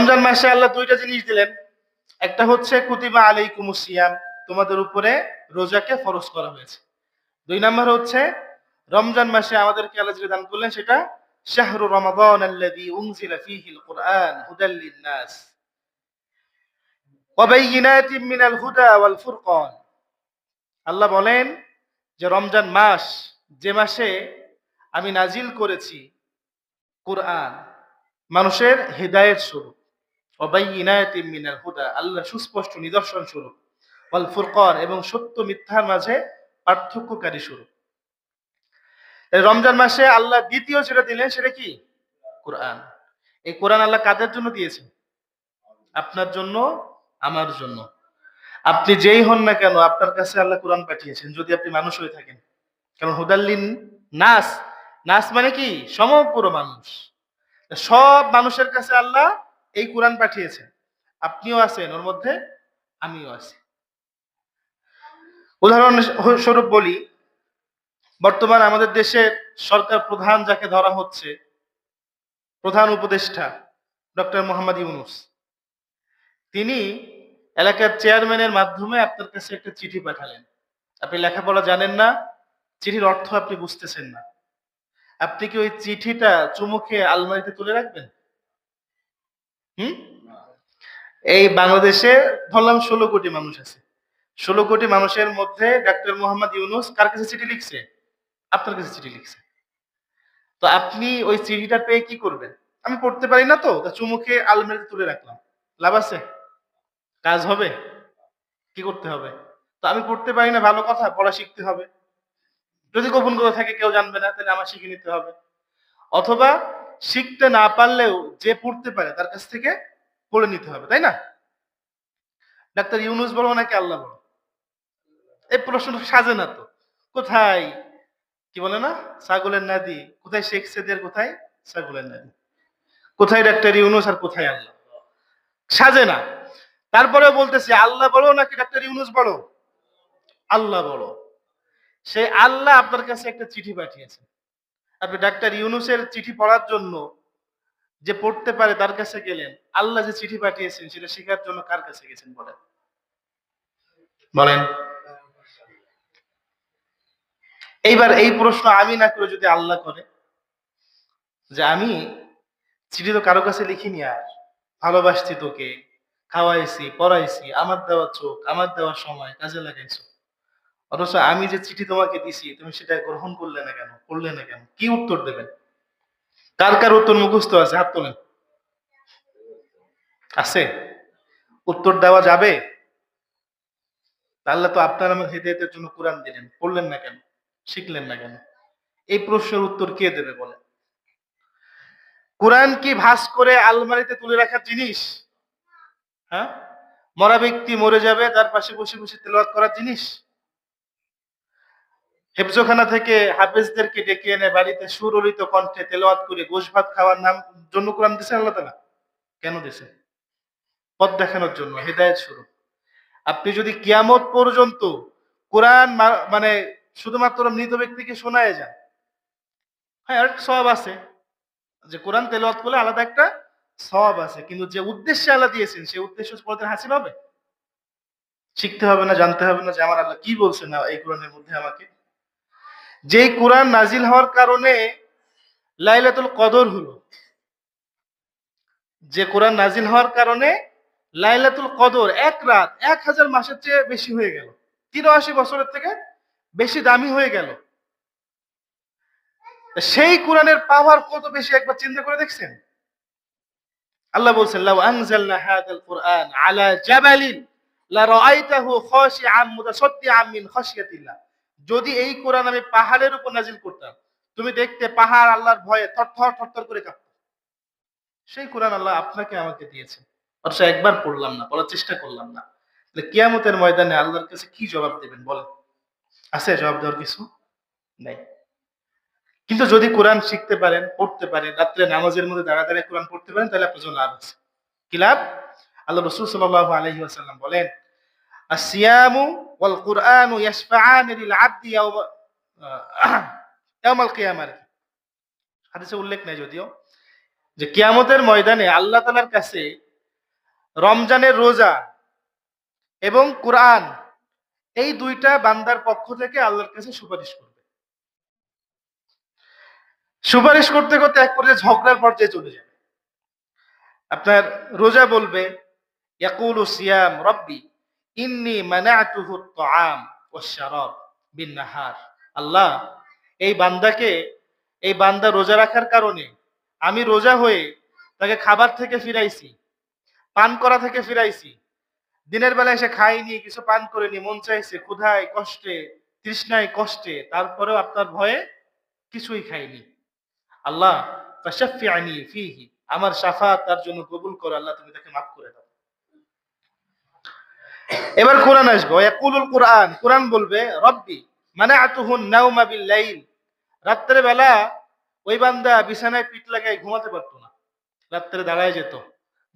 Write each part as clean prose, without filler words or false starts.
রমজান মাসে আল্লাহ দুইটা জিনিস দিলেন। একটা হচ্ছে কুতিবা আলাইকুমুস সিয়াম, তোমাদের উপরে রোজাকে ফরজ করা হয়েছে। দুই নাম্বার হচ্ছে রমজান মাসে আমাদেরকে আল্লাহ যে দান করলেন সেটা শাহরু রমাদান আল্লাযী উনজিলা ফীহিল কুরআন হুদাল লিন-নাস ওয়া বাইয়িনাতিন মিনাল হুদা ওয়াল ফুরকান। আল্লাহ বলেন যে রমজান মাস, যে মাসে আমি নাজিল করেছি কুরআন, মানুষের হেদায়েত স্বরূপ, ওয়া বাইয়িনাতিন মিনাল হুদা, আল্লাহ সুস্পষ্ট নিদর্শন স্বরূপ, ওয়াল ফুরকান, এবং সত্য মিথ্যার মাঝে পার্থক্যকারী স্বরূপ। রমজান মাসে আল্লাহ দ্বিতীয় যেটা দিলেন সেটা কি? কোরআন। এই কোরআন আল্লাহ কাদের জন্য দিয়েছেন? আপনার জন্য, আমার জন্য। আপনি যেই হন না কেন, আপনার কাছে আল্লাহ কোরআন পাঠিয়েছেন, যদি আপনি মানুষ হয়ে থাকেন। কারণ হুদাল্লিন নাস, নাস মানে কি? সমগ্র মানুষ। সব মানুষের কাছে আল্লাহ এই কোরআন পাঠিয়েছেন। আপনিও আছেন ওর মধ্যে, আমিও আছি। উদাহরণ স্বরূপ বলি, বর্তমান আমাদের দেশের সরকার প্রধান যাকে ধরা হচ্ছে, প্রধান উপদেষ্টা ডক্টর মোহাম্মদ ইউনূস, তিনি এলাকার চেয়ারম্যানের মাধ্যমে আপনার কাছে একটা চিঠি পাঠালেন। আপনি লেখাপড়া জানেন না, চিঠির অর্থ আপনি বুঝতেছেন না। আপনি কি ওই চিঠিটা চুমু খেয়ে আলমারিতে তুলে রাখবেন? হুম? এই বাংলাদেশে ধরলাম 16 কোটি মানুষ আছে। 16 কোটি মানুষের মধ্যে ডক্টর মোহাম্মদ ইউনূস কার কাছে চিঠি লিখছে? আপনার কাছে চিঠি লিখছে। তো আপনি ওই চিঠিটা পেয়ে কি করবেন? আমি পড়তে পারি না, তো চুমু খেয়ে আলমারিতে তুলে রাখলাম, লাভ আছে? কাজ হবে? কি করতে হবে? তো আমি পড়তে পারি না, ভালো কথা, পড়া শিখতে হবে। যদি গোপন করে থাকে কেউ জানবে না, তাহলে আমার শিখে নিতে হবে। অথবা শিখতে না পারলেও যে পড়তে পারে তার কাছ থেকে পড়ে নিতে হবে, তাই না? ডাক্তার ইউনূস বলো নাকি আল্লাহ বলো? এই প্রশ্ন সাজে না তো। কোথায় কি বলে না, ছাগলের নাদি, কোথায় শেখ সেদের, কোথায় ছাগলের নাদি, কোথায় ডাক্তার ইউনূস আর কোথায় আল্লাহ? সাজে না। তারপরে বলতেছে আল্লাহ বলো নাকি ডাক্তার ইউনূস বলো? আল্লাহ বলো। সেই আল্লাহ আপনার কাছে একটা চিঠি পাঠিয়েছেন। আপনি ডাক্তার ইউনূসের চিঠি পড়ার জন্য, যে পড়তে পারে তার কাছে গেলেন। আল্লাহ যে চিঠি পাঠিয়েছেন সেটা শেখার জন্য কার কাছে গেছেন বলেন? বলেন। এইবার এই প্রশ্ন আমি না করে যদি আল্লাহ করে, যে আমি চিঠি তো কারো কাছে লিখিনি, আর ভালোবাসছি তোকে, খাওয়াইছি, পড়াইছি, আমার দেওয়া চোখ, আমার দেওয়া সময় কাজে লাগাইছো, অথচ আমি যে চিঠি তোমাকে দিছি তুমি সেটা গ্রহণ করলে না কেন, করলে না কেন? কি উত্তর দেবেন? কার কার উত্তর মুখস্থ আছে? হাত তোলেন। আছে? উত্তর দেওয়া যাবে? আল্লাহ তো আপনার আমার হেদায়েতের জন্য কোরআন দিলেন, পড়লেন না কেন, শিখলেন না কেন? এই প্রশ্নের উত্তর কে দেবে বলে? কোরআন কি ভাঁজ করে আলমারিতে তুলে রাখার জিনিস? হ্যাঁ? মরা ব্যক্তি মরে যাবে, তার পাশে বসে বসে তেলাওয়াত করার জিনিস? হেফজখানা থেকে হাফেজদেরকে ডেকে এনে বাড়িতে সুরলিত কণ্ঠে তেলাওয়াত করে গোশ ভাত খাওয়ার নাম জন্য কোরআন দিয়েছেন আল্লাহ তাআলা? কেন দিয়েছেন? পথ দেখানোর জন্য, হেদায়েত স্বরূপ। আপনি যদি কিয়ামত পর্যন্ত কোরআন মানে শুধুমাত্র মৃত ব্যক্তিকে শোনায় যান, হ্যাঁ আর সওয়াব আছে, যে কোরআন তেলাওয়াত করলে আলাদা একটা সওয়াব আছে, কিন্তু যে উদ্দেশ্যে আল্লাহ দিয়েছেন সেই উদ্দেশ্য পড়তে হাসিল হবে? শিখতে হবে না, জানতে হবে না যে আমার আল্লাহ কি বলছেন না এই কোরআনের মধ্যে আমাকে? যেই কোরআন নাজিল হওয়ার কারণে লাইলাতুল কদর হলো, যে কোরআন নাজিল হওয়ার কারণে লাইলাতুল কদর এক রাত 1000 মাসের চেয়ে বেশি হয়ে গেল, 83 বছরের থেকে বেশি দামি হয়ে গেল। সেই কোরআনের পাওয়ার কত বেশি একবার চিন্তা করে দেখছেন? আল্লাহ বলছেন লাউ আনজালনা হাদাল কুরআন আলা জাবালিন লা রাআইতাহু খাশিআন মুতাসাদ্দিআন মিন খাশিয়াতিল্লাহ। যদি এই কোরআন আমি পাহাড়ের উপর নাজিল করতাম, তুমি দেখতে পাহাড় আল্লাহর ভয়ে থরথর থরথর করে কাঁপত। সেই কোরআন আল্লাহ আপনাকে আমাকে দিয়েছেন, অথচ একবার পড়লাম না, পড়ার চেষ্টা করলাম না। তাহলে কিয়ামতের ময়দানে আল্লাহর কাছে কি জবাব দেবেন বলেন? আছে জবাব দেওয়ার কিছু? নাই। কিন্তু যদি কোরআন শিখতে পারেন, পড়তে পারেন, রাত্রে নামাজের মধ্যে দাঁড়া দাঁড়িয়ে কোরআন পড়তে পারেন, তাহলে আপনার জন্য লাভ আছে। কি লাভ? আল্লাহ রাসূল সাল্লাল্লাহু আলাইহি ওয়াসাল্লাম বলেন, আসিয়ামু ওয়াল কুরআনু ইয়াশফাআন লিল আবদি ইয়াউমাল কিয়ামাহ। হাদিসে উল্লেখ নাই যদিও, যে কিয়ামতের ময়দানে আল্লাহ তাআলার কাছে রমজানের রোজা এবং কোরআন, এই দুইটা বান্দার পক্ষ থেকে আল্লাহর কাছে সুপারিশ করবে। সুপারিশ করতে করতে এক পর্যায়ে ঝগড়ার পর্যায়ে চলে যাবে। আপনার রোজা বলবে ইয়াকুলু সিয়াম রব্বি ইন্নী মানাতুহু আত-তাআম ওয়াশ-শারাব বিন-নাহার। আল্লাহ, এই বান্দা রোজা রাখার কারণে আমি রোজা হয়ে তাকে খাবার থেকে ফিরাইছি, পান করা থেকে ফিরাইছি। দিনের বেলায় সে খায়নি, কিছু পান করেনি, মন চাইছে, ক্ষুধায় কষ্টে, তৃষ্ণায় কষ্টে, তারপরেও আপনার ভয়ে কিছুই খায়নি। আল্লাহ ফাশাফি'নি ফীহি, আমার শাফাত তার জন্য কবুল করো, আল্লাহ তুমি তাকে মাফ করে দাও। এবার কোরআন আসবে, ইয়াকুলুল কোরআন, কোরআন বলবে রব্বি মানাতুহুন নাওমা বিল লাইল। রাত্রে বেলা ওই বান্দা বিছানায় পিঠ লাগায় ঘুমাতে পারতো না, রাত্রে দাঁড়ায় যেত,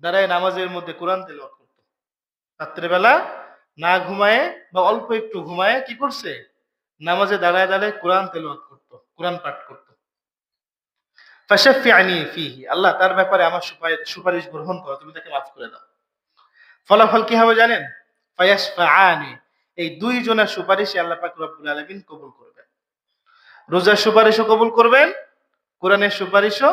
দাঁড়ায় নামাজের মধ্যে কোরআন তেলাওয়াত করতো। রাত্রে বেলা না ঘুমায়ে বা অল্প একটু ঘুমায়ে কি করছে, নামাজে দাঁড়ায় দাঁড়ায় কোরআন তেলাওয়াত করতো, কোরআন পাঠ করতো। ফাশাফি'নি ফীহি, আল্লাহ তার ব্যাপারে আমার সুপারিশ গ্রহণ করো, তুমি তাকে মাফ করে দাও। ফলাফল কি হবে জানেন? ফায়াশফাআনি, এই দুই জনের সুপারিশই আল্লাহ পাক রব্বুল আলামিন কবুল করবেন। রোজার সুপারিশও কবুল করবেন, কোরআনের সুপারিশও